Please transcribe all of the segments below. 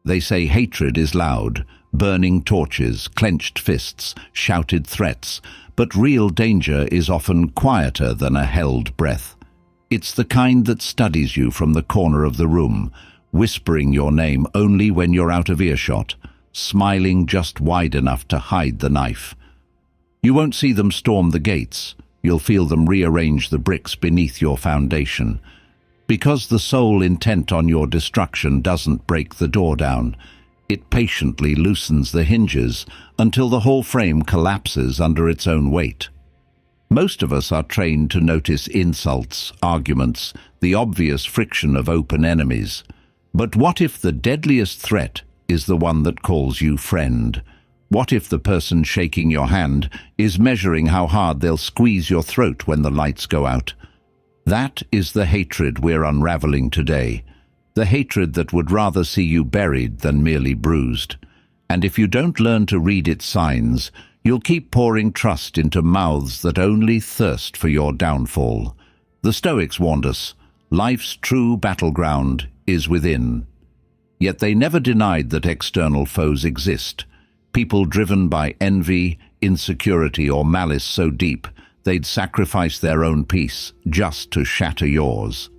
They say hatred is loud, burning torches, clenched fists, shouted threats, but real danger is often quieter than a held breath. It's the kind that studies you from the corner of the room, whispering your name only when you're out of earshot, smiling just wide enough to hide the knife. You won't see them storm the gates. You'll feel them rearrange the bricks beneath your foundation. Because the sole intent on your destruction doesn't break the door down, it patiently loosens the hinges until the whole frame collapses under its own weight. Most of us are trained to notice insults, arguments, the obvious friction of open enemies. But what if the deadliest threat is the one that calls you friend? What if the person shaking your hand is measuring how hard they'll squeeze your throat when the lights go out? That is the hatred we're unraveling today. The hatred that would rather see you buried than merely bruised. And if you don't learn to read its signs, you'll keep pouring trust into mouths that only thirst for your downfall. The Stoics warned us, life's true battleground is within. Yet they never denied that external foes exist. People driven by envy, insecurity, or malice so deep, they'd sacrifice their own peace just to shatter yours.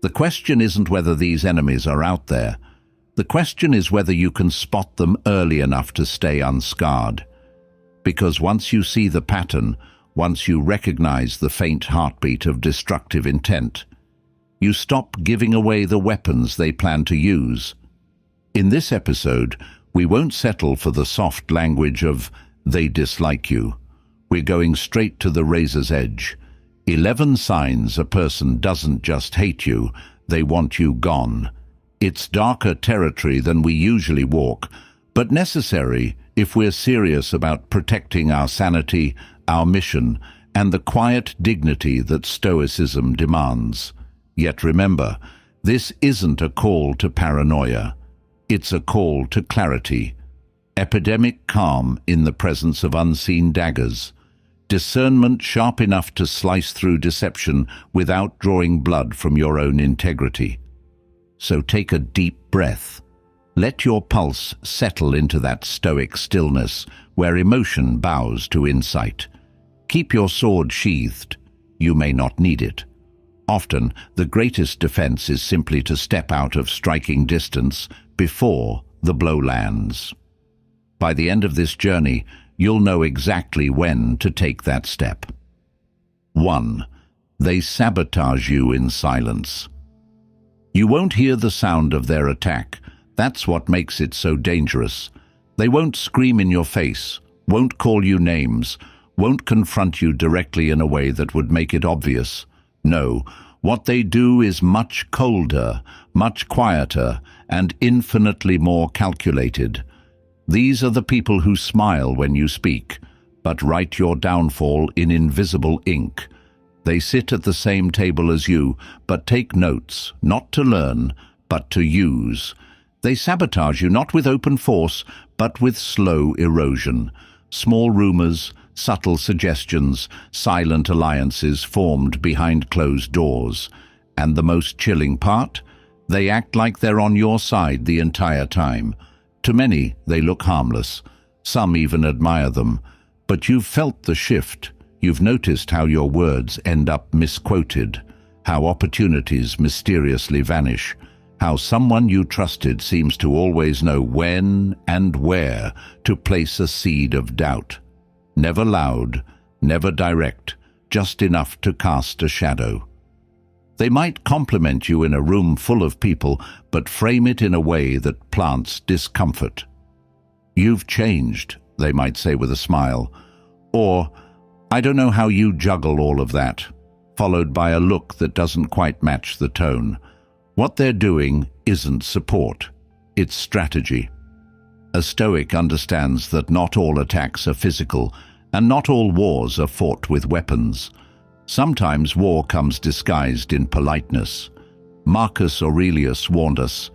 The question isn't whether these enemies are out there. The question is whether you can spot them early enough to stay unscarred. Because once you see the pattern, once you recognize the faint heartbeat of destructive intent, you stop giving away the weapons they plan to use. In this episode, we won't settle for the soft language of "they dislike you." We're going straight to the razor's edge. 11 signs a person doesn't just hate you, they want you gone. It's darker territory than we usually walk, but necessary if we're serious about protecting our sanity, our mission, and the quiet dignity that Stoicism demands. Yet remember, this isn't a call to paranoia. It's a call to clarity. Epidemic calm in the presence of unseen daggers. Discernment sharp enough to slice through deception without drawing blood from your own integrity. So take a deep breath. Let your pulse settle into that stoic stillness where emotion bows to insight. Keep your sword sheathed. You may not need it. Often, the greatest defense is simply to step out of striking distance before the blow lands. By the end of this journey, you'll know exactly when to take that step. 1. They sabotage you in silence. You won't hear the sound of their attack. That's what makes it so dangerous. They won't scream in your face, won't call you names, won't confront you directly in a way that would make it obvious. No, what they do is much colder, much quieter, and infinitely more calculated. These are the people who smile when you speak, but write your downfall in invisible ink. They sit at the same table as you, but take notes, not to learn, but to use. They sabotage you not with open force, but with slow erosion. Small rumors, subtle suggestions, silent alliances formed behind closed doors. And the most chilling part? They act like they're on your side the entire time. To many, they look harmless. Some even admire them. But you've felt the shift. You've noticed how your words end up misquoted, how opportunities mysteriously vanish, how someone you trusted seems to always know when and where to place a seed of doubt. Never loud, never direct, just enough to cast a shadow. They might compliment you in a room full of people, but frame it in a way that plants discomfort. "You've changed," they might say with a smile. Or, "I don't know how you juggle all of that," followed by a look that doesn't quite match the tone. What they're doing isn't support, it's strategy. A Stoic understands that not all attacks are physical, and not all wars are fought with weapons. Sometimes war comes disguised in politeness. Marcus Aurelius warned us,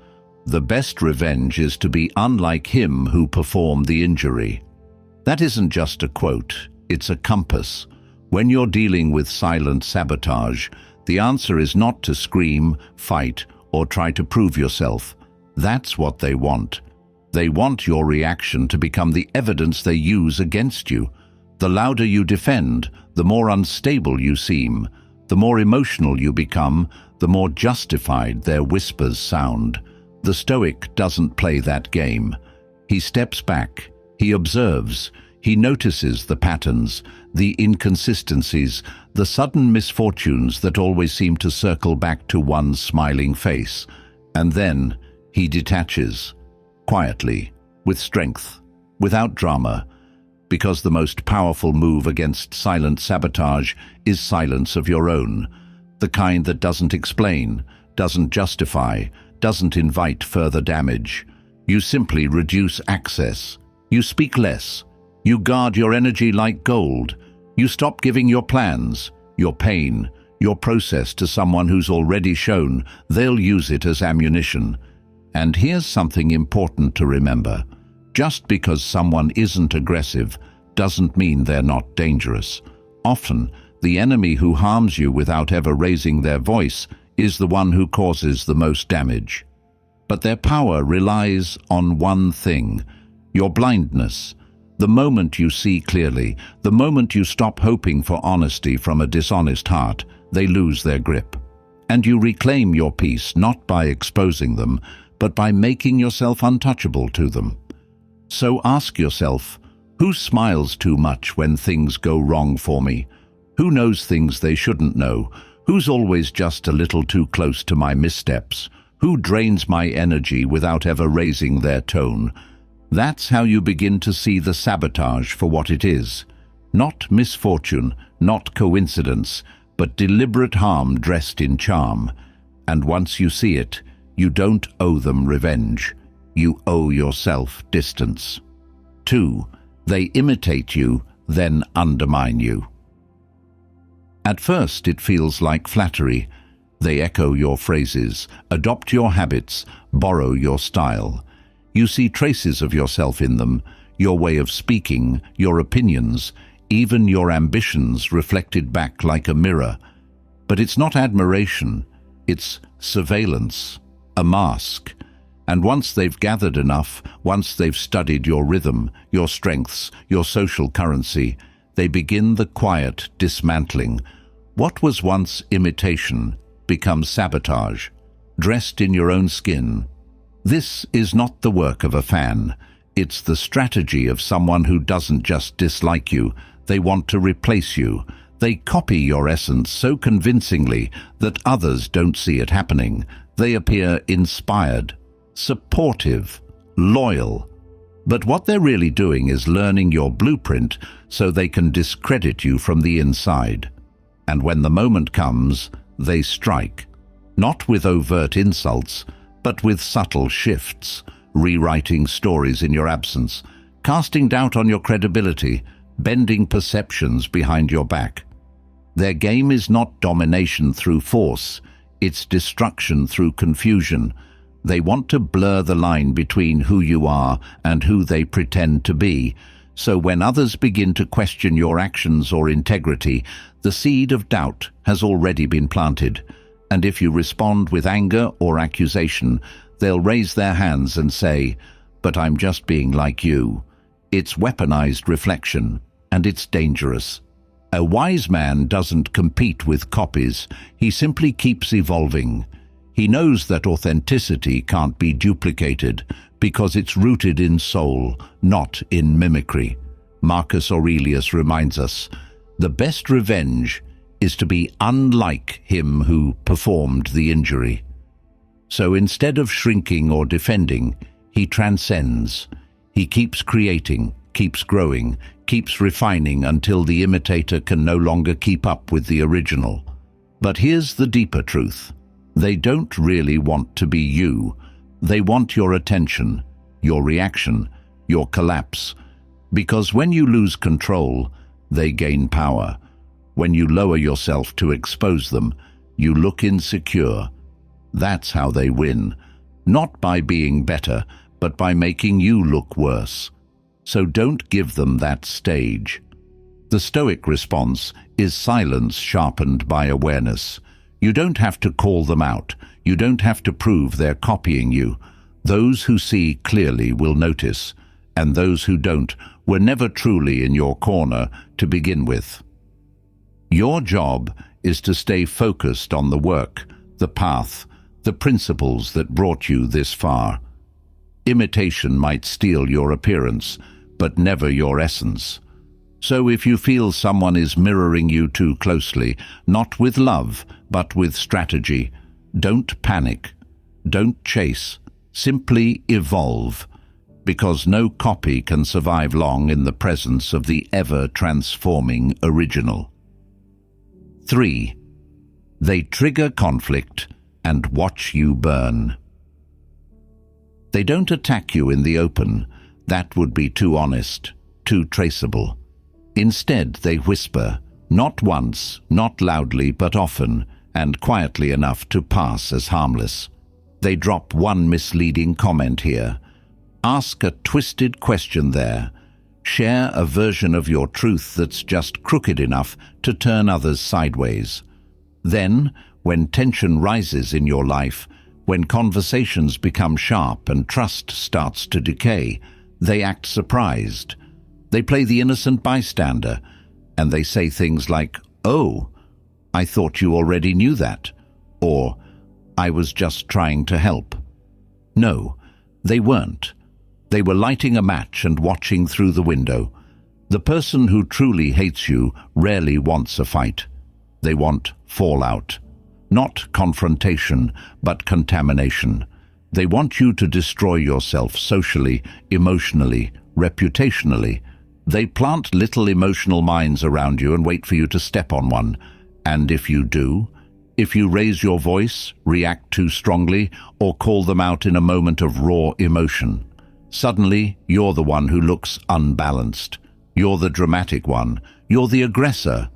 "The best revenge is to be unlike him who performed the injury." That isn't just a quote, it's a compass. When you're dealing with silent sabotage, the answer is not to scream, fight, or try to prove yourself. That's what they want. They want your reaction to become the evidence they use against you. The louder you defend, the more unstable you seem. The more emotional you become, the more justified their whispers sound. The Stoic doesn't play that game. He steps back, he observes, he notices the patterns, the inconsistencies, the sudden misfortunes that always seem to circle back to one smiling face. And then he detaches, quietly, with strength, without drama, because the most powerful move against silent sabotage is silence of your own, the kind that doesn't explain, doesn't justify, doesn't invite further damage. You simply reduce access. You speak less. You guard your energy like gold. You stop giving your plans, your pain, your process to someone who's already shown they'll use it as ammunition. And here's something important to remember. Just because someone isn't aggressive doesn't mean they're not dangerous. Often, the enemy who harms you without ever raising their voice is the one who causes the most damage. But their power relies on one thing: your blindness. The moment you see clearly, the moment you stop hoping for honesty from a dishonest heart, they lose their grip. And you reclaim your peace not by exposing them, but by making yourself untouchable to them. So ask yourself, who smiles too much when things go wrong for me? Who knows things they shouldn't know? Who's always just a little too close to my missteps? Who drains my energy without ever raising their tone? That's how you begin to see the sabotage for what it is. Not misfortune, not coincidence, but deliberate harm dressed in charm. And once you see it, you don't owe them revenge. You owe yourself distance. 2. They imitate you, then undermine you. At first it feels like flattery. They echo your phrases, adopt your habits, borrow your style. You see traces of yourself in them, your way of speaking, your opinions, even your ambitions reflected back like a mirror. But it's not admiration, it's surveillance, a mask. And once they've gathered enough, once they've studied your rhythm, your strengths, your social currency, they begin the quiet dismantling. What was once imitation becomes sabotage, dressed in your own skin. This is not the work of a fan. It's the strategy of someone who doesn't just dislike you, they want to replace you. They copy your essence so convincingly that others don't see it happening. They appear inspired, supportive, loyal. But what they're really doing is learning your blueprint so they can discredit you from the inside. And when the moment comes, they strike, not with overt insults, but with subtle shifts, rewriting stories in your absence, casting doubt on your credibility, bending perceptions behind your back. Their game is not domination through force, it's destruction through confusion. They want to blur the line between who you are and who they pretend to be, so when others begin to question your actions or integrity, the seed of doubt has already been planted. And if you respond with anger or accusation, they'll raise their hands and say, "But I'm just being like you." It's weaponized reflection, and it's dangerous. A wise man doesn't compete with copies, he simply keeps evolving. He knows that authenticity can't be duplicated because it's rooted in soul, not in mimicry. Marcus Aurelius reminds us, the best revenge is to be unlike him who performed the injury. So instead of shrinking or defending, he transcends. He keeps creating, keeps growing, keeps refining until the imitator can no longer keep up with the original. But here's the deeper truth. They don't really want to be you. They want your attention, your reaction, your collapse. Because when you lose control, they gain power. When you lower yourself to expose them, you look insecure. That's how they win. Not by being better, but by making you look worse. So don't give them that stage. The Stoic response is silence sharpened by awareness. You don't have to call them out. You don't have to prove they're copying you. Those who see clearly will notice, and those who don't were never truly in your corner to begin with. Your job is to stay focused on the work, the path, the principles that brought you this far. Imitation might steal your appearance, but never your essence. So if you feel someone is mirroring you too closely, not with love, but with strategy, don't panic, don't chase, simply evolve, because no copy can survive long in the presence of the ever-transforming original. 3. They trigger conflict and watch you burn. They don't attack you in the open. That would be too honest, too traceable. Instead, they whisper, not once, not loudly, but often, and quietly enough to pass as harmless. They drop one misleading comment here, ask a twisted question there, share a version of your truth that's just crooked enough to turn others sideways. Then, when tension rises in your life, when conversations become sharp and trust starts to decay, they act surprised. They play the innocent bystander, and they say things like, "Oh, I thought you already knew that," or "I was just trying to help." No, they weren't. They were lighting a match and watching through the window. The person who truly hates you rarely wants a fight. They want fallout. Not confrontation, but contamination. They want you to destroy yourself socially, emotionally, reputationally. They plant little emotional mines around you and wait for you to step on one. And if you do, if you raise your voice, react too strongly, or call them out in a moment of raw emotion, suddenly you're the one who looks unbalanced. You're the dramatic one. You're the aggressor.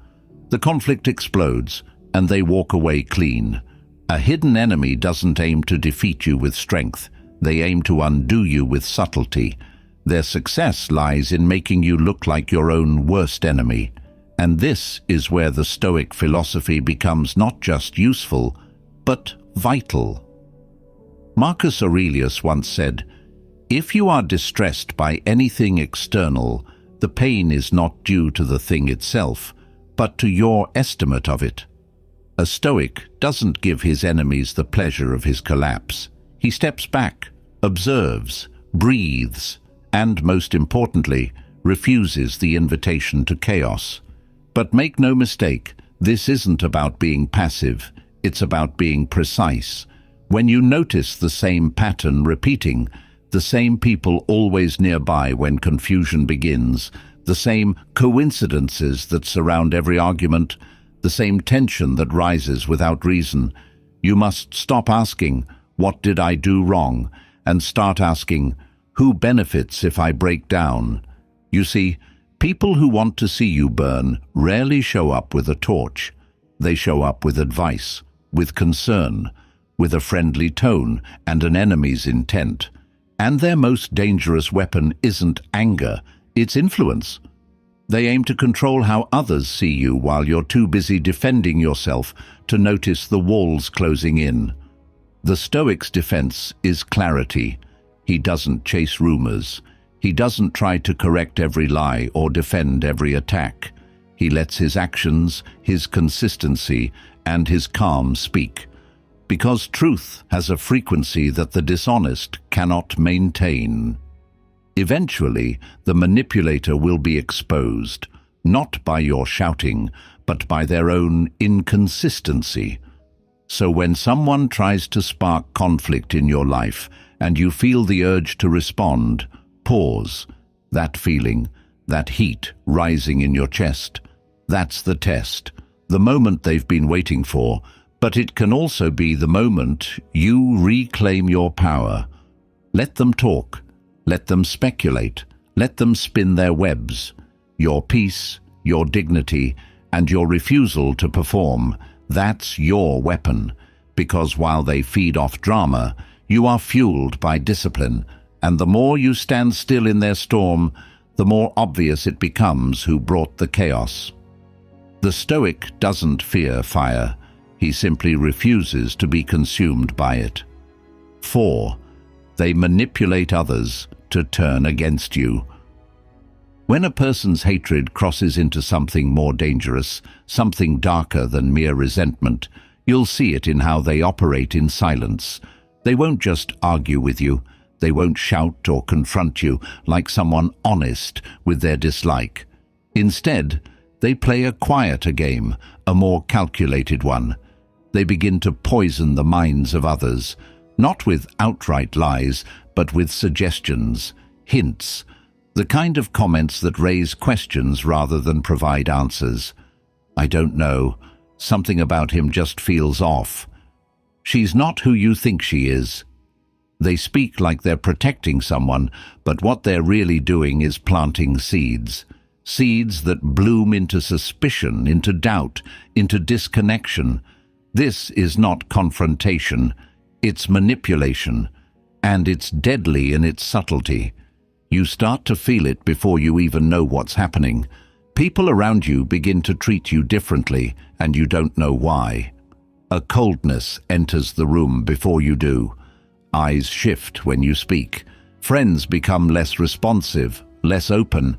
The conflict explodes, and they walk away clean. A hidden enemy doesn't aim to defeat you with strength. They aim to undo you with subtlety. Their success lies in making you look like your own worst enemy. And this is where the Stoic philosophy becomes not just useful, but vital. Marcus Aurelius once said, "If you are distressed by anything external, the pain is not due to the thing itself, but to your estimate of it." A Stoic doesn't give his enemies the pleasure of his collapse. He steps back, observes, breathes, and, most importantly, refuses the invitation to chaos. But make no mistake, this isn't about being passive, it's about being precise. When you notice the same pattern repeating, the same people always nearby when confusion begins, the same coincidences that surround every argument, the same tension that rises without reason, you must stop asking, "What did I do wrong?" and start asking, "Who benefits if I break down?" You see, people who want to see you burn rarely show up with a torch. They show up with advice, with concern, with a friendly tone and an enemy's intent. And their most dangerous weapon isn't anger, it's influence. They aim to control how others see you while you're too busy defending yourself to notice the walls closing in. The Stoic's defense is clarity. He doesn't chase rumors. He doesn't try to correct every lie or defend every attack. He lets his actions, his consistency, and his calm speak. Because truth has a frequency that the dishonest cannot maintain. Eventually, the manipulator will be exposed, not by your shouting, but by their own inconsistency. So when someone tries to spark conflict in your life and you feel the urge to respond, pause. That feeling, that heat rising in your chest, that's the test, the moment they've been waiting for, but it can also be the moment you reclaim your power. Let them talk. Let them speculate. Let them spin their webs. Your peace, your dignity, and your refusal to perform, that's your weapon. Because while they feed off drama, you are fueled by discipline, and the more you stand still in their storm, the more obvious it becomes who brought the chaos. The Stoic doesn't fear fire. He simply refuses to be consumed by it. 4. They manipulate others to turn against you. When a person's hatred crosses into something more dangerous, something darker than mere resentment, you'll see it in how they operate in silence. They won't just argue with you. They won't shout or confront you like someone honest with their dislike. Instead, they play a quieter game, a more calculated one. They begin to poison the minds of others, not with outright lies, but with suggestions, hints, the kind of comments that raise questions rather than provide answers. I don't know. Something about him just feels off. She's not who you think she is. They speak like they're protecting someone, but what they're really doing is planting seeds. Seeds that bloom into suspicion, into doubt, into disconnection. This is not confrontation. It's manipulation. And it's deadly in its subtlety. You start to feel it before you even know what's happening. People around you begin to treat you differently, and you don't know why. A coldness enters the room before you do. Eyes shift when you speak. Friends become less responsive, less open.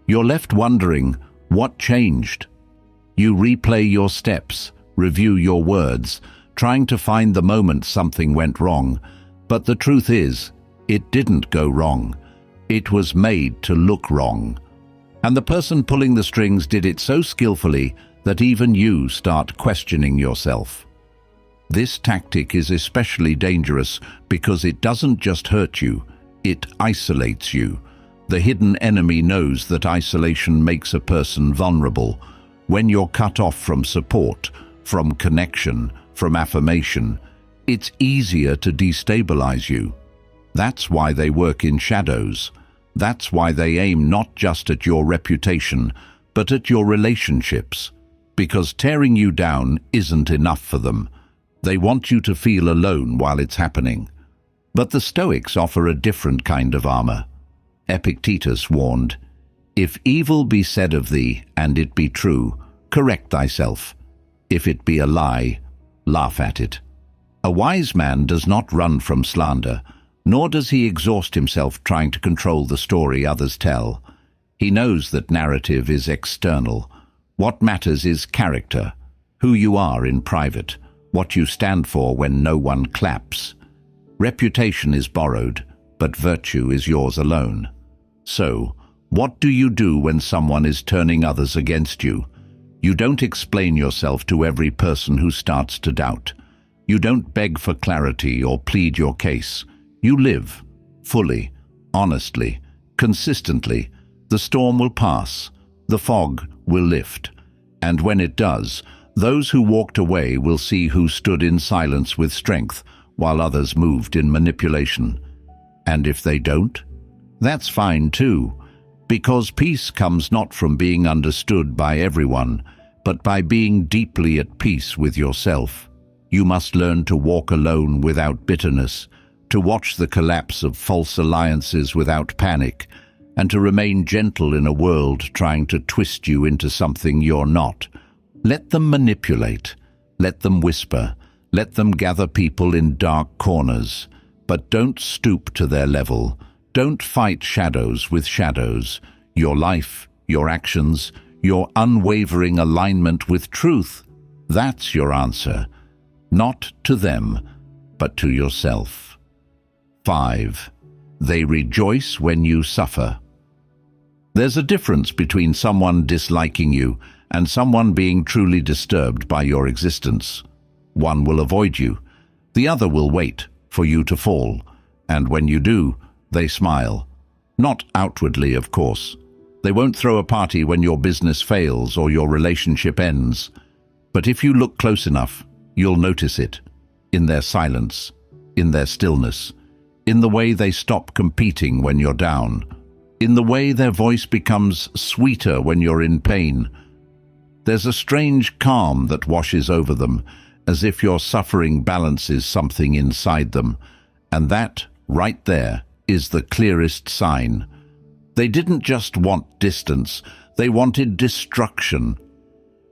You're left wondering, what changed? You replay your steps, review your words, trying to find the moment something went wrong. But the truth is, it didn't go wrong. It was made to look wrong. And the person pulling the strings did it so skillfully that even you start questioning yourself. This tactic is especially dangerous because it doesn't just hurt you, it isolates you. The hidden enemy knows that isolation makes a person vulnerable. When you're cut off from support, from connection, from affirmation, it's easier to destabilize you. That's why they work in shadows. That's why they aim not just at your reputation, but at your relationships. Because tearing you down isn't enough for them. They want you to feel alone while it's happening. But the Stoics offer a different kind of armor. Epictetus warned, "If evil be said of thee, and it be true, correct thyself. If it be a lie, laugh at it." A wise man does not run from slander, nor does he exhaust himself trying to control the story others tell. He knows that narrative is external. What matters is character, who you are in private, what you stand for when no one claps. Reputation is borrowed, but virtue is yours alone. So, what do you do when someone is turning others against you? You don't explain yourself to every person who starts to doubt. You don't beg for clarity or plead your case. You live, fully, honestly, consistently. The storm will pass, the fog will lift, and when it does, those who walked away will see who stood in silence with strength, while others moved in manipulation. And if they don't, that's fine too, because peace comes not from being understood by everyone, but by being deeply at peace with yourself. You must learn to walk alone without bitterness, to watch the collapse of false alliances without panic, and to remain gentle in a world trying to twist you into something you're not. Let them manipulate, let them whisper, let them gather people in dark corners, but don't stoop to their level. Don't fight shadows with shadows. Your life, your actions, your unwavering alignment with truth, that's your answer. Not to them, but to yourself. 5. They rejoice when you suffer. There's a difference between someone disliking you and someone being truly disturbed by your existence. One will avoid you. The other will wait for you to fall. And when you do, they smile. Not outwardly, of course. They won't throw a party when your business fails or your relationship ends. But if you look close enough, you'll notice it. In their silence, in their stillness, in the way they stop competing when you're down, in the way their voice becomes sweeter when you're in pain. There's a strange calm that washes over them, as if your suffering balances something inside them, and that, right there, is the clearest sign. They didn't just want distance, they wanted destruction.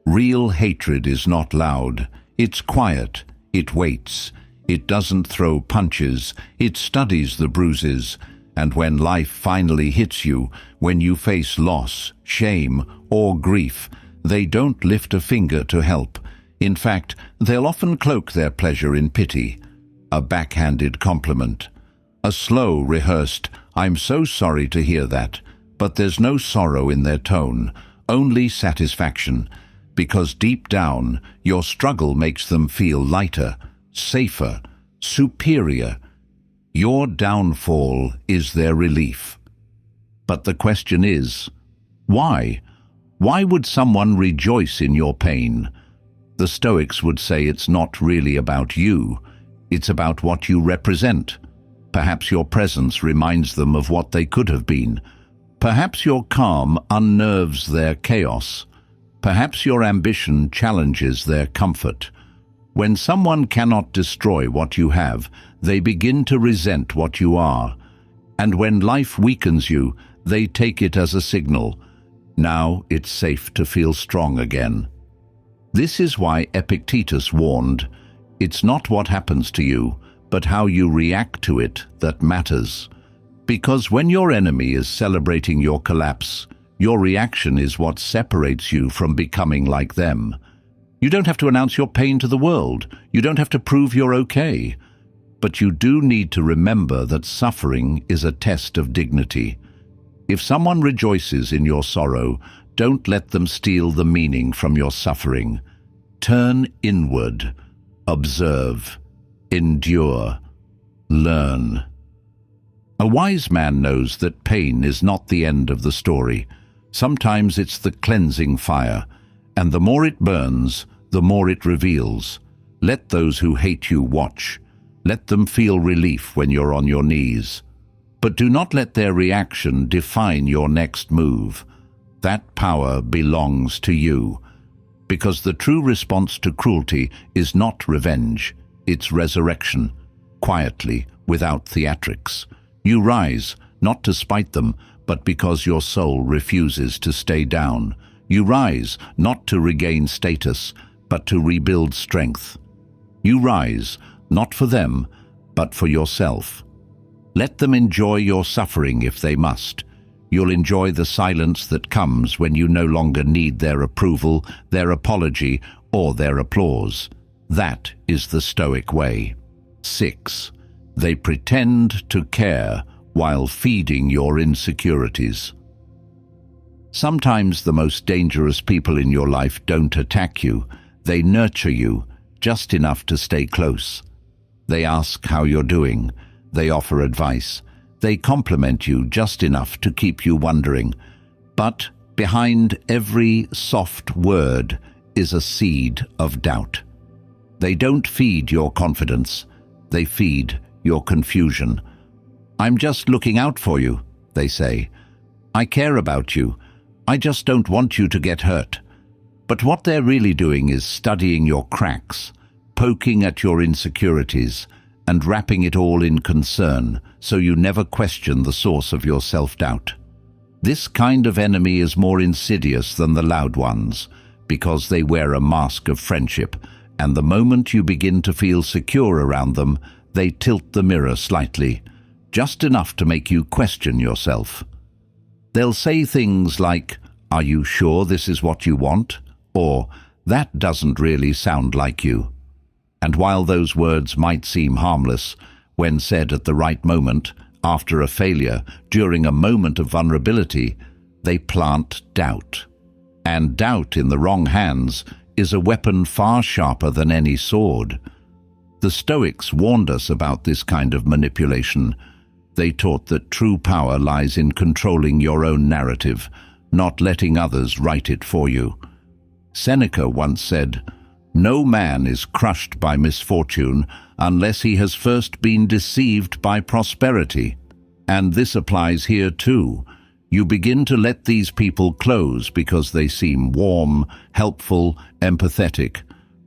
Real hatred is not loud, it's quiet, it waits. It doesn't throw punches, it studies the bruises. And when life finally hits you, when you face loss, shame, or grief, they don't lift a finger to help. In fact, they'll often cloak their pleasure in pity, a backhanded compliment, a slow, rehearsed, "I'm so sorry to hear that," but there's no sorrow in their tone, only satisfaction, because deep down, your struggle makes them feel lighter, safer, superior. Your downfall is their relief. But the question is, why? Why would someone rejoice in your pain? The Stoics would say it's not really about you, it's about what you represent. Perhaps your presence reminds them of what they could have been. Perhaps your calm unnerves their chaos. Perhaps your ambition challenges their comfort. When someone cannot destroy what you have, they begin to resent what you are. And when life weakens you, they take it as a signal. Now it's safe to feel strong again. This is why Epictetus warned, it's not what happens to you, but how you react to it that matters. Because when your enemy is celebrating your collapse, your reaction is what separates you from becoming like them. You don't have to announce your pain to the world. You don't have to prove you're okay. But you do need to remember that suffering is a test of dignity. If someone rejoices in your sorrow, don't let them steal the meaning from your suffering. Turn inward, observe, endure, learn. A wise man knows that pain is not the end of the story. Sometimes it's the cleansing fire, and the more it burns, the more it reveals. Let those who hate you watch. Let them feel relief when you're on your knees. But do not let their reaction define your next move. That power belongs to you. Because the true response to cruelty is not revenge, it's resurrection, quietly, without theatrics. You rise, not to spite them, but because your soul refuses to stay down. You rise, not to regain status, but to rebuild strength. You rise, not for them, but for yourself. Let them enjoy your suffering if they must. You'll enjoy the silence that comes when you no longer need their approval, their apology, or their applause. That is the Stoic way. 6. They pretend to care while feeding your insecurities. Sometimes the most dangerous people in your life don't attack you. They nurture you, just enough to stay close. They ask how you're doing. They offer advice. They compliment you just enough to keep you wondering. But behind every soft word is a seed of doubt. They don't feed your confidence. They feed your confusion. "I'm just looking out for you," they say. "I care about you. I just don't want you to get hurt." But what they're really doing is studying your cracks, poking at your insecurities, and wrapping it all in concern, so you never question the source of your self-doubt. This kind of enemy is more insidious than the loud ones, because they wear a mask of friendship, and the moment you begin to feel secure around them, they tilt the mirror slightly, just enough to make you question yourself. They'll say things like, "Are you sure this is what you want?" Or, "That doesn't really sound like you." And while those words might seem harmless, when said at the right moment, after a failure, during a moment of vulnerability, they plant doubt. And doubt in the wrong hands is a weapon far sharper than any sword. The Stoics warned us about this kind of manipulation. They taught that true power lies in controlling your own narrative, not letting others write it for you. Seneca once said, "No man is crushed by misfortune unless he has first been deceived by prosperity." And this applies here too. You begin to let these people close because they seem warm, helpful, empathetic.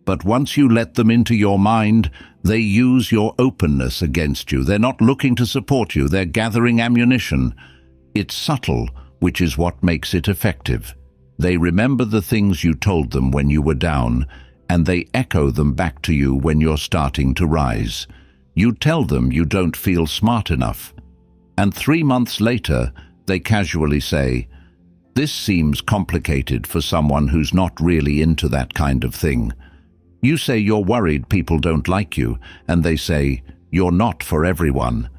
But once you let them into your mind, they use your openness against you. They're not looking to support you, they're gathering ammunition. It's subtle, which is what makes it effective. They remember the things you told them when you were down, and they echo them back to you when you're starting to rise. You tell them you don't feel smart enough, and 3 months later, they casually say, "This seems complicated for someone who's not really into that kind of thing." You say you're worried people don't like you, and they say, "You're not for everyone."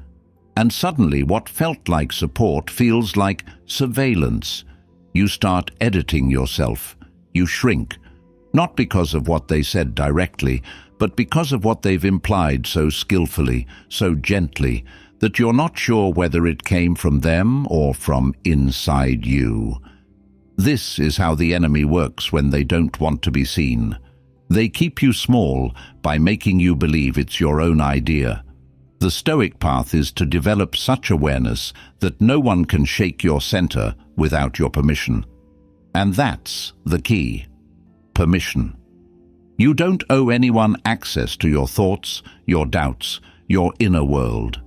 And suddenly what felt like support feels like surveillance. You start editing yourself. You shrink, not because of what they said directly, but because of what they've implied so skillfully, so gently, that you're not sure whether it came from them or from inside you. This is how the enemy works when they don't want to be seen. They keep you small by making you believe it's your own idea. The Stoic path is to develop such awareness that no one can shake your center without your permission. And that's the key: permission. You don't owe anyone access to your thoughts, your doubts, your inner world.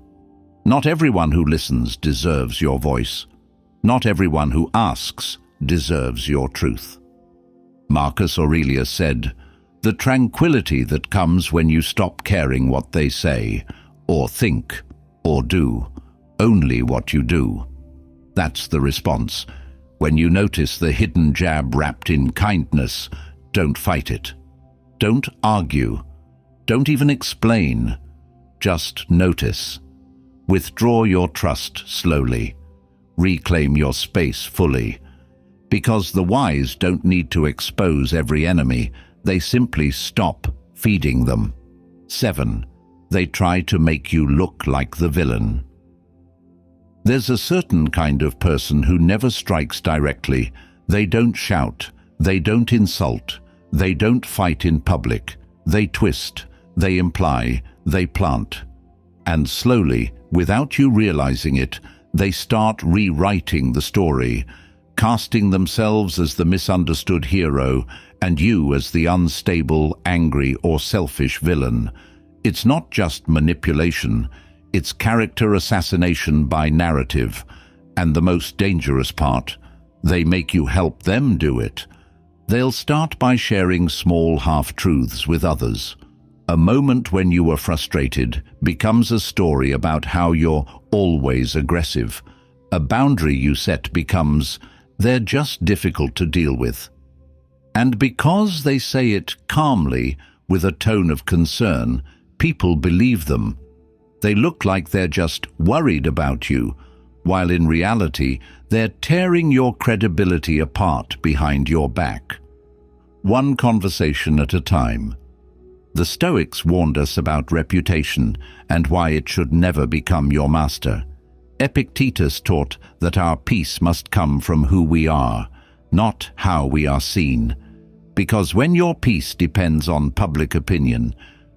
Not everyone who listens deserves your voice. Not everyone who asks deserves your truth. Marcus Aurelius said, "The tranquility that comes when you stop caring what they say, or think, or do, only what you do." That's the response. When you notice the hidden jab wrapped in kindness, don't fight it. Don't argue. Don't even explain. Just notice. Withdraw your trust slowly. Reclaim your space fully. Because the wise don't need to expose every enemy, they simply stop feeding them. 7. They try to make you look like the villain. There's a certain kind of person who never strikes directly. They don't shout. They don't insult. They don't fight in public. They twist. They imply. They plant. And slowly, without you realizing it, they start rewriting the story, casting themselves as the misunderstood hero and you as the unstable, angry, or selfish villain. It's not just manipulation, it's character assassination by narrative. And the most dangerous part, they make you help them do it. They'll start by sharing small half-truths with others. A moment when you were frustrated becomes a story about how you're always aggressive. A boundary you set becomes, "They're just difficult to deal with." And because they say it calmly, with a tone of concern, people believe them. They look like they're just worried about you, while in reality, they're tearing your credibility apart behind your back. One conversation at a time. The Stoics warned us about reputation and why it should never become your master. Epictetus taught that our peace must come from who we are, not how we are seen. Because when your peace depends on public opinion,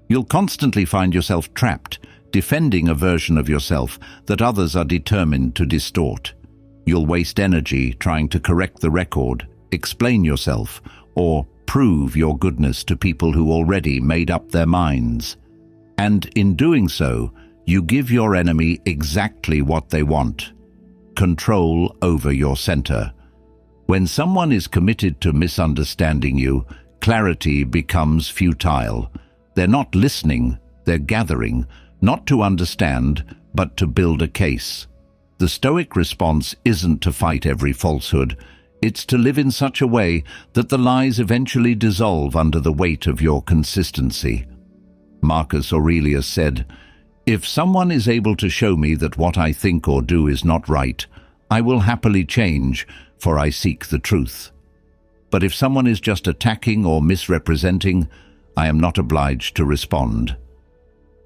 you'll constantly find yourself trapped, defending a version of yourself that others are determined to distort. You'll waste energy trying to correct the record, explain yourself, or prove your goodness to people who already made up their minds. And in doing so, you give your enemy exactly what they want: control over your center. When someone is committed to misunderstanding you, clarity becomes futile. They're not listening, they're gathering, not to understand, but to build a case. The Stoic response isn't to fight every falsehood. It's to live in such a way that the lies eventually dissolve under the weight of your consistency. Marcus Aurelius said, "If someone is able to show me that what I think or do is not right, I will happily change, for I seek the truth. But if someone is just attacking or misrepresenting, I am not obliged to respond."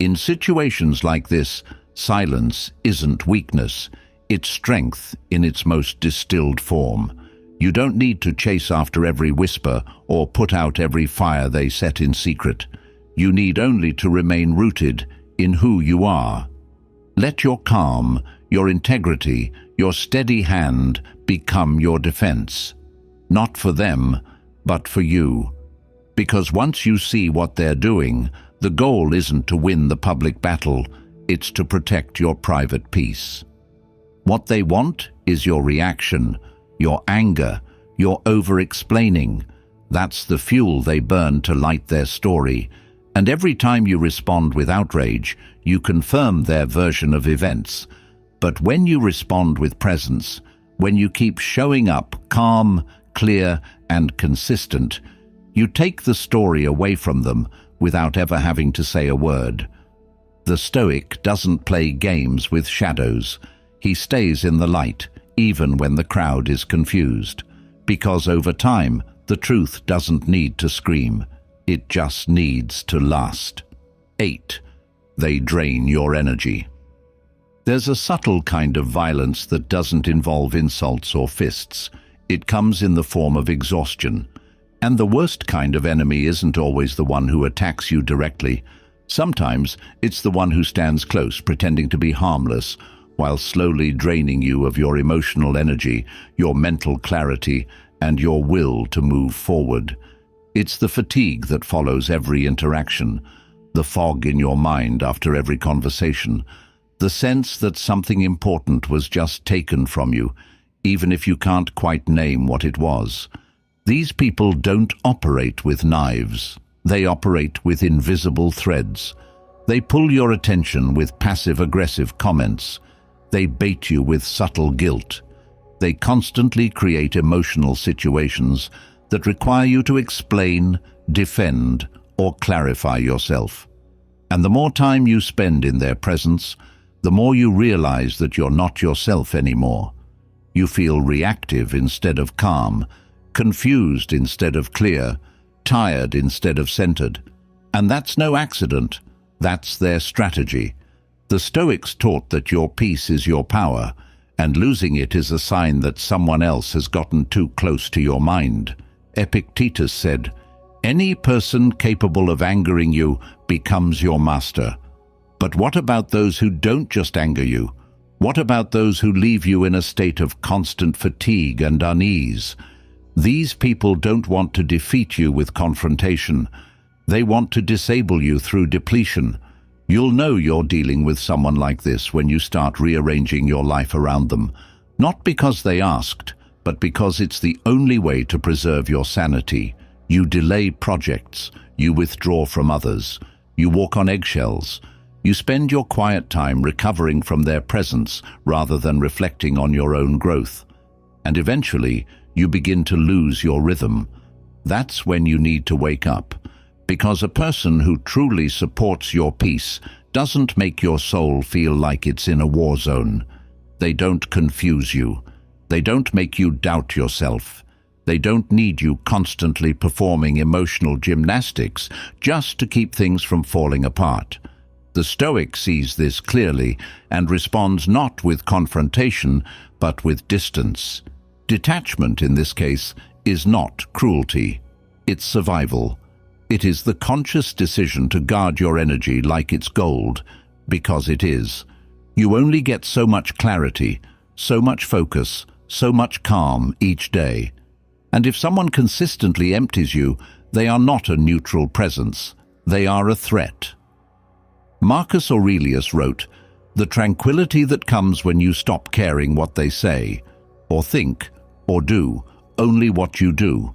In situations like this, silence isn't weakness, it's strength in its most distilled form. You don't need to chase after every whisper or put out every fire they set in secret. You need only to remain rooted in who you are. Let your calm, your integrity, your steady hand become your defense. Not for them, but for you. Because once you see what they're doing, the goal isn't to win the public battle, it's to protect your private peace. What they want is your reaction, your anger, your over-explaining, That's the fuel they burn to light their story. And every time you respond with outrage, you confirm their version of events. But when you respond with presence, when you keep showing up calm, clear, and consistent, you take the story away from them without ever having to say a word. The Stoic doesn't play games with shadows. He stays in the light, even when the crowd is confused. Because over time, the truth doesn't need to scream. It just needs to last. 8. They drain your energy. There's a subtle kind of violence that doesn't involve insults or fists. It comes in the form of exhaustion. And the worst kind of enemy isn't always the one who attacks you directly. Sometimes it's the one who stands close, pretending to be harmless, while slowly draining you of your emotional energy, your mental clarity, and your will to move forward. It's the fatigue that follows every interaction, the fog in your mind after every conversation, the sense that something important was just taken from you, even if you can't quite name what it was. These people don't operate with knives. They operate with invisible threads. They pull your attention with passive-aggressive comments. They bait you with subtle guilt. They constantly create emotional situations that require you to explain, defend, or clarify yourself. And the more time you spend in their presence, the more you realize that you're not yourself anymore. You feel reactive instead of calm, confused instead of clear, tired instead of centered. And that's no accident. That's their strategy. The Stoics taught that your peace is your power, and losing it is a sign that someone else has gotten too close to your mind. Epictetus said, "Any person capable of angering you becomes your master." But what about those who don't just anger you? What about those who leave you in a state of constant fatigue and unease? These people don't want to defeat you with confrontation. They want to disable you through depletion. You'll know you're dealing with someone like this when you start rearranging your life around them, not because they asked, but because it's the only way to preserve your sanity. You delay projects, you withdraw from others, you walk on eggshells. You spend your quiet time recovering from their presence rather than reflecting on your own growth. And eventually, you begin to lose your rhythm. That's when you need to wake up, because a person who truly supports your peace doesn't make your soul feel like it's in a war zone. They don't confuse you. They don't make you doubt yourself. They don't need you constantly performing emotional gymnastics just to keep things from falling apart. The Stoic sees this clearly and responds not with confrontation, but with distance. Detachment, in this case, is not cruelty. It's survival. It is the conscious decision to guard your energy like it's gold, because it is. You only get so much clarity, so much focus, so much calm each day. And if someone consistently empties you, they are not a neutral presence. They are a threat. Marcus Aurelius wrote, "The tranquility that comes when you stop caring what they say, or think, or do, only what you do.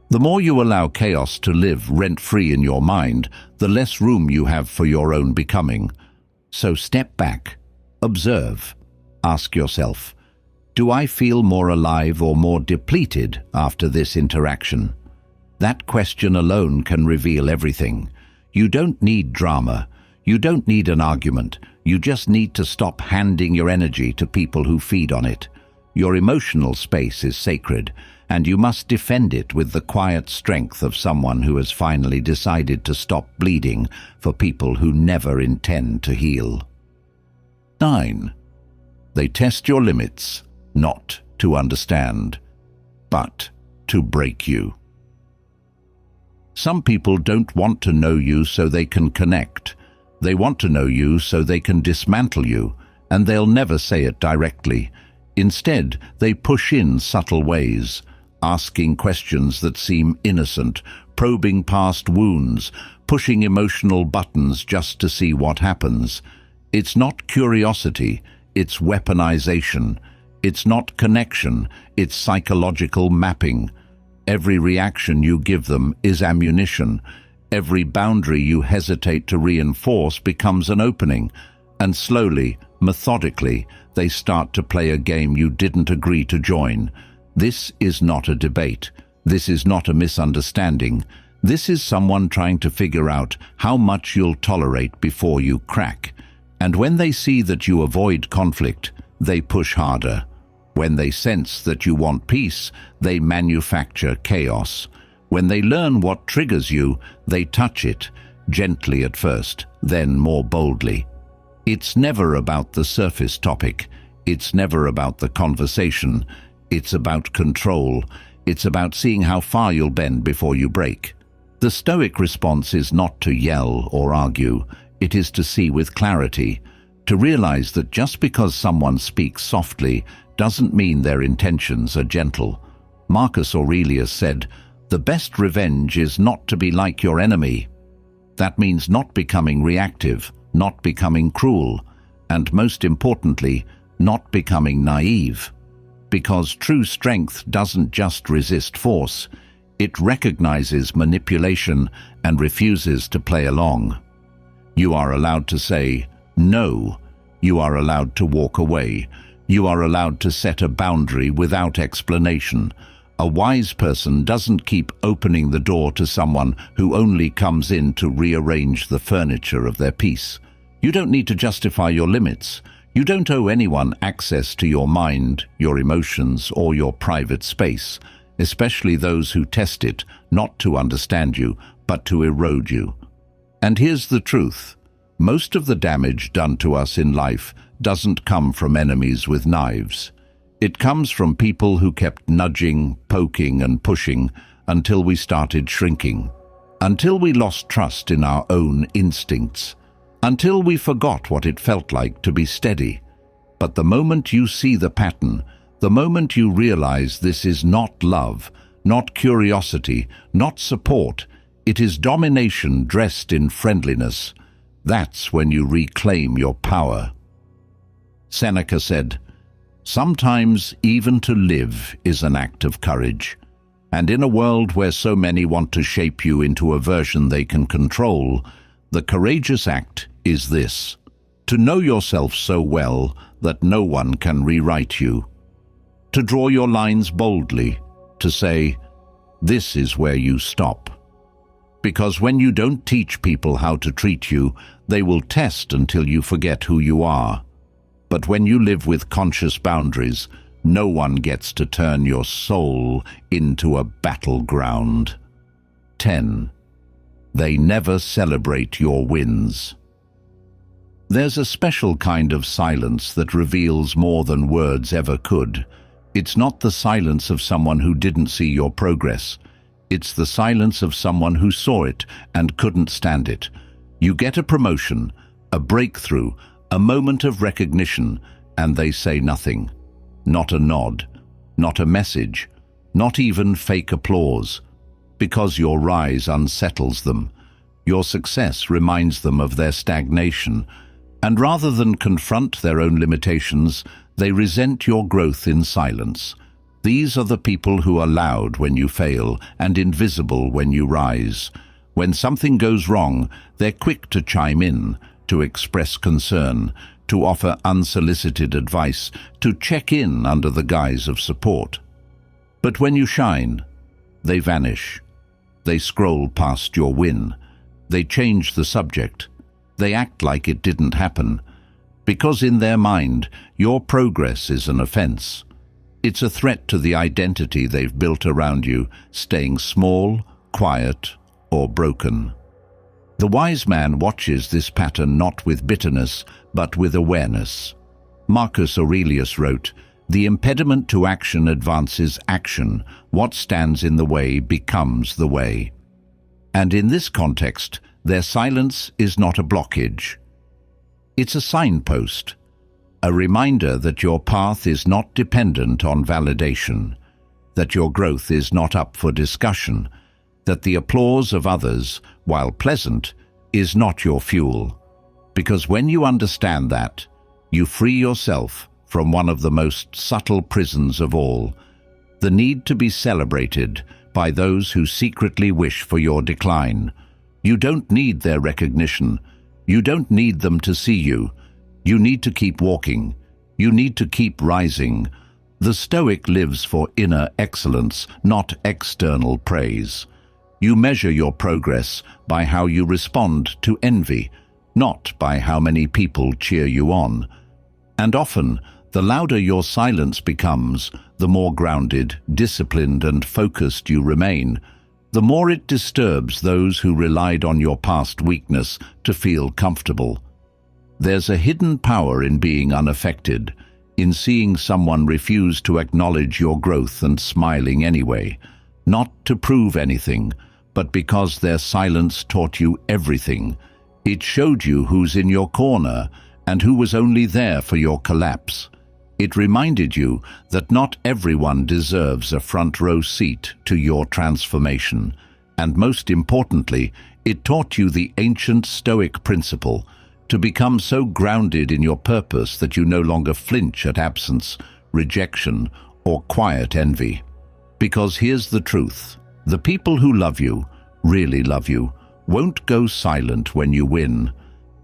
The more you allow chaos to live rent-free in your mind, the less room you have for your own becoming. So step back, observe, ask yourself, do I feel more alive or more depleted after this interaction?" That question alone can reveal everything. You don't need drama. You don't need an argument. You just need to stop handing your energy to people who feed on it. Your emotional space is sacred, and you must defend it with the quiet strength of someone who has finally decided to stop bleeding for people who never intend to heal. 9. They test your limits, not to understand, but to break you. Some people don't want to know you so they can connect. They want to know you so they can dismantle you, and they'll never say it directly. Instead, they push in subtle ways, asking questions that seem innocent, probing past wounds, pushing emotional buttons just to see what happens. It's not curiosity, it's weaponization. It's not connection, it's psychological mapping. Every reaction you give them is ammunition. Every boundary you hesitate to reinforce becomes an opening, and slowly, methodically, they start to play a game you didn't agree to join. This is not a debate. This is not a misunderstanding. This is someone trying to figure out how much you'll tolerate before you crack. And when they see that you avoid conflict, they push harder. When they sense that you want peace, they manufacture chaos. When they learn what triggers you, they touch it, gently at first, then more boldly. It's never about the surface topic. It's never about the conversation. It's about control. It's about seeing how far you'll bend before you break. The Stoic response is not to yell or argue. It is to see with clarity, to realize that just because someone speaks softly doesn't mean their intentions are gentle. Marcus Aurelius said, "The best revenge is not to be like your enemy." That means not becoming reactive, not becoming cruel, and most importantly, not becoming naive. Because true strength doesn't just resist force, it recognizes manipulation and refuses to play along. You are allowed to say no. You are allowed to walk away. You are allowed to set a boundary without explanation. A wise person doesn't keep opening the door to someone who only comes in to rearrange the furniture of their peace. You don't need to justify your limits. You don't owe anyone access to your mind, your emotions, or your private space, especially those who test it, not to understand you, but to erode you. And here's the truth. Most of the damage done to us in life doesn't come from enemies with knives. It comes from people who kept nudging, poking, and pushing until we started shrinking, until we lost trust in our own instincts, until we forgot what it felt like to be steady. But the moment you see the pattern, the moment you realize this is not love, not curiosity, not support, it is domination dressed in friendliness, that's when you reclaim your power. Seneca said, "Sometimes even to live is an act of courage." And in a world where so many want to shape you into a version they can control, the courageous act is this: to know yourself so well that no one can rewrite you. To draw your lines boldly, to say, this is where you stop. Because when you don't teach people how to treat you, they will test until you forget who you are. But when you live with conscious boundaries, no one gets to turn your soul into a battleground. 10. They never celebrate your wins. There's a special kind of silence that reveals more than words ever could. It's not the silence of someone who didn't see your progress. It's the silence of someone who saw it and couldn't stand it. You get a promotion, a breakthrough, a moment of recognition, and they say nothing. Not a nod, not a message, not even fake applause. Because your rise unsettles them. Your success reminds them of their stagnation. And rather than confront their own limitations, they resent your growth in silence. These are the people who are loud when you fail and invisible when you rise. When something goes wrong, they're quick to chime in, to express concern, to offer unsolicited advice, to check in under the guise of support. But when you shine, they vanish. They scroll past your win. They change the subject. They act like it didn't happen. Because in their mind, your progress is an offense. It's a threat to the identity they've built around you, staying small, quiet, or broken. The wise man watches this pattern not with bitterness, but with awareness. Marcus Aurelius wrote, "The impediment to action advances action. What stands in the way becomes the way." And in this context, their silence is not a blockage. It's a signpost, a reminder that your path is not dependent on validation, that your growth is not up for discussion, that the applause of others, while pleasant, is not your fuel. Because when you understand that, you free yourself from one of the most subtle prisons of all, the need to be celebrated by those who secretly wish for your decline. You don't need their recognition. You don't need them to see you. You need to keep walking. You need to keep rising. The Stoic lives for inner excellence, not external praise. You measure your progress by how you respond to envy, not by how many people cheer you on. And often, the louder your silence becomes, the more grounded, disciplined, and focused you remain, the more it disturbs those who relied on your past weakness to feel comfortable. There's a hidden power in being unaffected, in seeing someone refuse to acknowledge your growth and smiling anyway, not to prove anything, but because their silence taught you everything. It showed you who's in your corner and who was only there for your collapse. It reminded you that not everyone deserves a front-row seat to your transformation. And most importantly, it taught you the ancient Stoic principle, to become so grounded in your purpose that you no longer flinch at absence, rejection, or quiet envy. Because here's the truth: the people who love you, really love you, won't go silent when you win.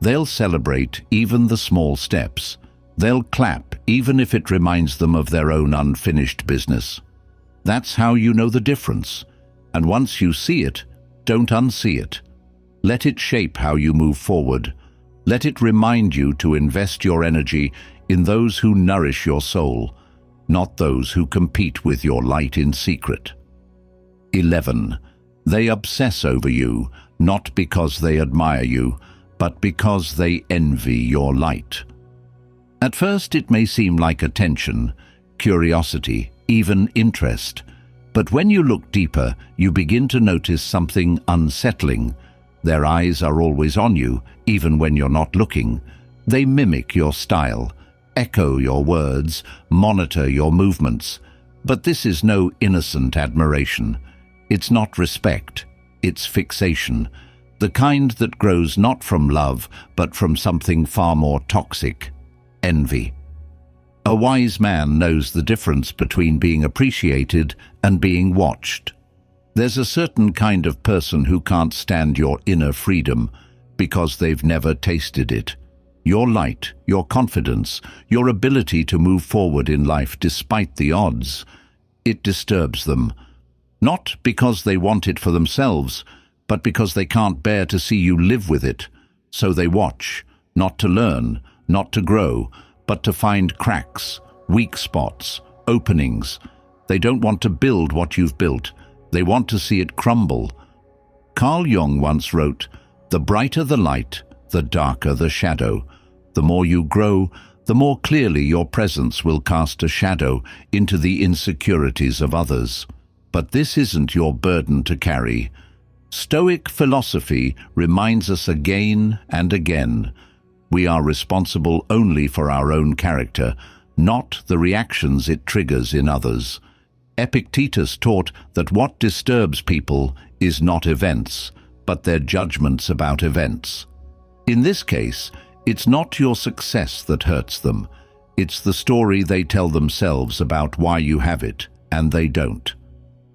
They'll celebrate even the small steps. They'll clap even if it reminds them of their own unfinished business. That's how you know the difference. And once you see it, don't unsee it. Let it shape how you move forward. Let it remind you to invest your energy in those who nourish your soul, not those who compete with your light in secret. 11. They obsess over you, not because they admire you, but because they envy your light. At first it may seem like attention, curiosity, even interest. But when you look deeper, you begin to notice something unsettling. Their eyes are always on you, even when you're not looking. They mimic your style, echo your words, monitor your movements. But this is no innocent admiration. It's not respect, it's fixation. The kind that grows not from love, but from something far more toxic: envy. A wise man knows the difference between being appreciated and being watched. There's a certain kind of person who can't stand your inner freedom because they've never tasted it. Your light, your confidence, your ability to move forward in life despite the odds. It disturbs them. Not because they want it for themselves, but because they can't bear to see you live with it. So they watch, not to learn, not to grow, but to find cracks, weak spots, openings. They don't want to build what you've built. They want to see it crumble. Carl Jung once wrote, "The brighter the light, the darker the shadow. The more you grow, the more clearly your presence will cast a shadow into the insecurities of others. But this isn't your burden to carry." Stoic philosophy reminds us again and again, we are responsible only for our own character, not the reactions it triggers in others. Epictetus taught that what disturbs people is not events, but their judgments about events. In this case, it's not your success that hurts them. It's the story they tell themselves about why you have it, and they don't.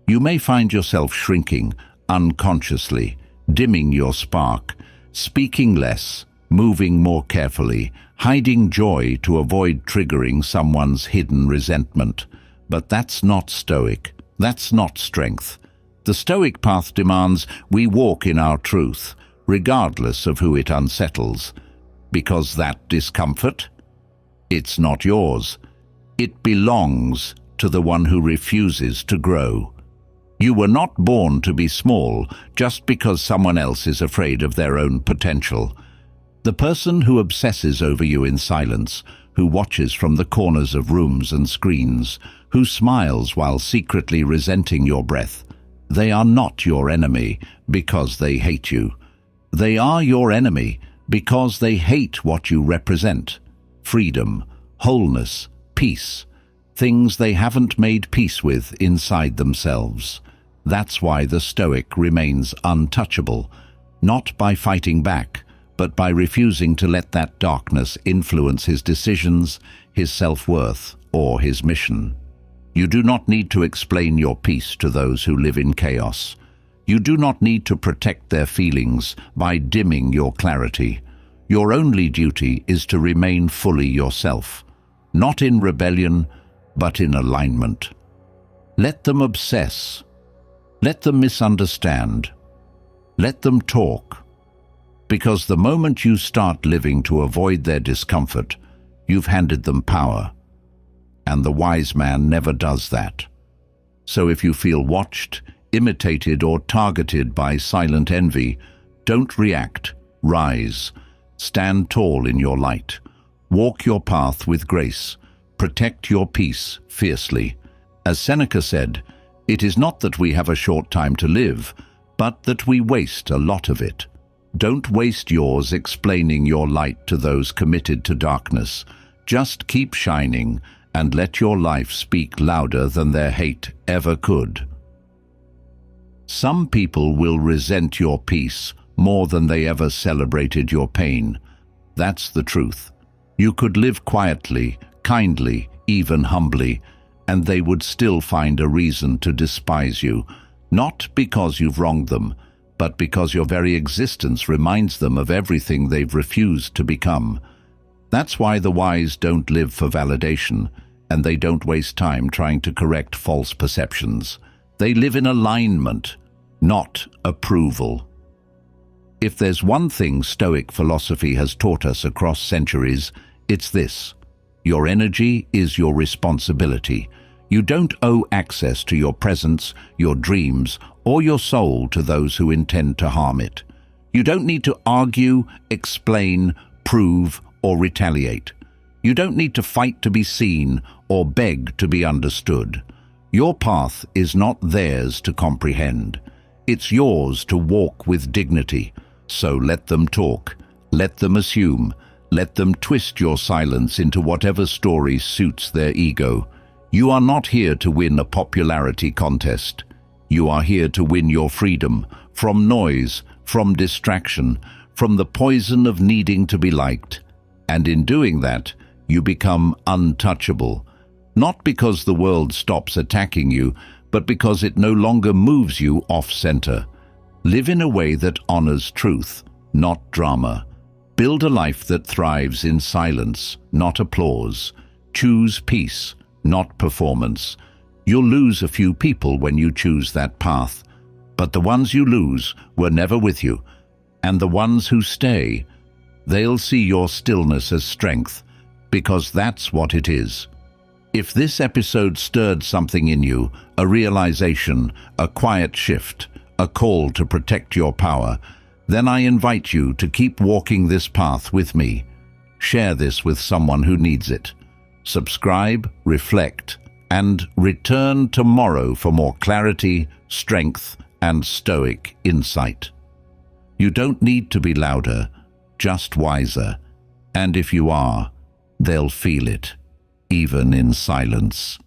You may find yourself shrinking, unconsciously, dimming your spark, speaking less, moving more carefully, hiding joy to avoid triggering someone's hidden resentment. But that's not Stoic. That's not strength. The Stoic path demands we walk in our truth, regardless of who it unsettles. Because that discomfort, it's not yours. It belongs to the one who refuses to grow. You were not born to be small just because someone else is afraid of their own potential. The person who obsesses over you in silence, who watches from the corners of rooms and screens, who smiles while secretly resenting your breath, they are not your enemy because they hate you. They are your enemy because they hate what you represent: freedom, wholeness, peace, things they haven't made peace with inside themselves. That's why the Stoic remains untouchable, not by fighting back, but by refusing to let that darkness influence his decisions, his self-worth, or his mission. You do not need to explain your peace to those who live in chaos. You do not need to protect their feelings by dimming your clarity. Your only duty is to remain fully yourself, not in rebellion, but in alignment. Let them obsess. Let them misunderstand. Let them talk. Because the moment you start living to avoid their discomfort, you've handed them power. And the wise man never does that. So if you feel watched, imitated, or targeted by silent envy, don't react, rise. Stand tall in your light. Walk your path with grace. Protect your peace fiercely. As Seneca said, it is not that we have a short time to live, but that we waste a lot of it. Don't waste yours explaining your light to those committed to darkness. Just keep shining and let your life speak louder than their hate ever could. Some people will resent your peace more than they ever celebrated your pain. That's the truth. You could live quietly, kindly, even humbly, and they would still find a reason to despise you, not because you've wronged them, but because your very existence reminds them of everything they've refused to become. That's why the wise don't live for validation, and they don't waste time trying to correct false perceptions. They live in alignment, not approval. If there's one thing Stoic philosophy has taught us across centuries, it's this: your energy is your responsibility. You don't owe access to your presence, your dreams, or your soul to those who intend to harm it. You don't need to argue, explain, prove, or retaliate. You don't need to fight to be seen or beg to be understood. Your path is not theirs to comprehend. It's yours to walk with dignity. So let them talk, let them assume, let them twist your silence into whatever story suits their ego. You are not here to win a popularity contest. You are here to win your freedom from noise, from distraction, from the poison of needing to be liked. And in doing that, you become untouchable, not because the world stops attacking you, but because it no longer moves you off-center. Live in a way that honors truth, not drama. Build a life that thrives in silence, not applause. Choose peace, not performance. You'll lose a few people when you choose that path, but the ones you lose were never with you, and the ones who stay, they'll see your stillness as strength, because that's what it is. If this episode stirred something in you, a realization, a quiet shift, a call to protect your power, then I invite you to keep walking this path with me. Share this with someone who needs it. Subscribe, reflect, and return tomorrow for more clarity, strength, and Stoic insight. You don't need to be louder, just wiser. And if you are, they'll feel it, even in silence.